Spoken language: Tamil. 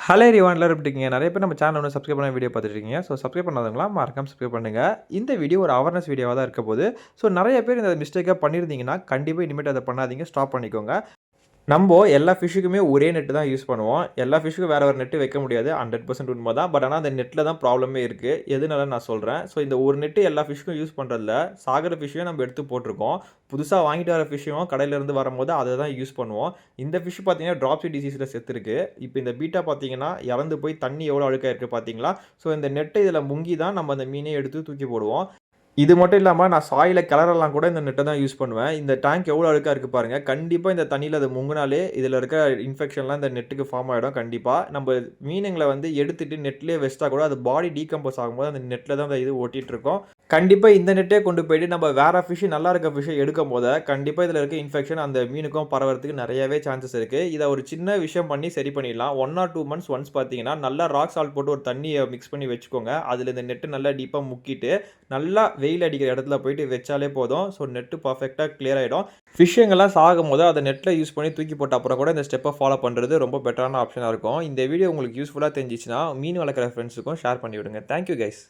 ஹலோ எவ்ரிவன் எல்லாரும் எப்படி இருக்கீங்க? நிறைய பேர் நம்ம சேனல் வந்து சப்ஸ்கிரைப் பண்ண வீடியோ பார்த்துட்டு இருக்கீங்க. ஸோ சப்ஸ்கிரைப் பண்ணாதவங்கலாம் மறக்காம சப்ஸ்கிரைப் பண்ணுங்க. இந்த வீடியோ ஒரு அவேர்னஸ் வீடியோவா தான் இருக்க போகுது. ஸோ நிறைய பேர் இந்த மிஸ்டேக்கா பண்ணியிருந்தீங்கன்னா, கண்டிப்பா இனிமேட்டு அத பண்ணாதீங்க. ஸ்டாப் பண்ணிக்கோங்க. நம்போ எல்லா ஃபிஷ்ஷுக்குமே ஒரே நெட்டு தான் யூஸ் பண்ணுவோம். எல்லா ஃபிஷ்ஷுக்கும் வேற வேற நெட்டு வைக்க முடியாது. 100% உண்ம தான். பட் ஆனா அந்த நெட்ல தான் ப்ராப்ளமே இருக்கு. எதுனாலன்னு நான் சொல்றேன். ஸோ இந்த ஒரு நெட்டு எல்லா ஃபிஷ்ஷுக்கும் யூஸ் பண்றதில்ல. சாகுற ஃபிஷ்ஷையும் நம்ம எடுத்து போட்டுருக்கோம். புதுசா வாங்கிட்டு வர ஃபிஷ்ஷையும் கடையிலேருந்து வரும்போது அத தான் யூஸ் பண்ணுவோம். இந்த ஃபிஷ் பார்த்தீங்கன்னா, ட்ராப்ஸி டிசீஸ்ல செத்துருக்கு. இப்ப இந்த பீட்டா பார்த்தீங்கன்னா, இறந்து போய் தண்ணி எவ்வளோ அழுக்கா இருக்கு பார்த்தீங்களா? ஸோ இந்த நெட்ட இதில முங்கி தான் நம்ம அந்த மீனையே எடுத்து தூக்கி போடுவோம். இது மட்டும் இல்லாம நான் சாயில கிளறலாம் கூட இந்த நெட்ட தான் யூஸ் பண்ணுவேன். இந்த டேங்க் எவ்வளோ அழுக்கா இருக்கு பாருங்க. கண்டிப்பா இந்த தண்ணீல அது முங்குனாலே இதில இருக்க இன்ஃபெக்ஷன்லாம் இந்த நெட்டுக்கு ஃபார்ம் ஆயிடும் கண்டிப்பா. நம்ப மீனுங்கள வந்து எடுத்துட்டு நெட்லயே வச்சுட்டா கூட அது பாடி டீகம்போஸ் ஆகும்போது அந்த நெட்ல தான் அந்த இது ஒட்டிட்டு இருக்கும். கண்டிப்பா இந்த நெட்டே கொண்டு போயிட்டு நம்ம வேற ஃபிஷ் நல்லா இருக்க ஃபிஷ்ஷ எடுக்கும்போது, கண்டிப்பா இதில இருக்க இன்ஃபெக்ஷன் அந்த மீனுக்கும் பரவறதுக்கு நெறையவே சான்சஸ் இருக்கு. இத ஒரு சின்ன விஷயம் பண்ணி சரி பண்ணிடலாம். 1 ஆர் 2 மந்த்ஸ் ஒன்ஸ் பார்த்தீங்கன்னா, நல்லா ராக் சால்ட் போட்டு ஒரு தண்ணிய மிக்ஸ் பண்ணி வச்சுக்கோங்க. அதில இந்த நெட் நல்லா டீப்பா முக்கிட்டு, நல்லா வெயில் அடிக்கிற இடத்துல போயிட்டு வச்சாலே போதும். ஸோ நெட் பெர்ஃபெக்ட்டா கிளியர் ஆயிடும். ஃபிஷ்ஷுங்கலாம் சாகும்போது அத நெட்ல யூஸ் பண்ணி தூக்கி போட்ட அப்புறம் கூட இந்த ஸ்டெப்ப ஃபாலோ பண்றது ரொம்ப பெட்டரான ஆப்ஷனா இருக்கும். இந்த வீடியோ உங்களுக்கு யூஸ்ஃபுல்லா தெரிஞ்சுச்சுன்னா, மீன் வளர்க்குற ஃப்ரெண்ட்ஸுக்கும் ஷேர் பண்ணி விடுங்க. Thank you guys.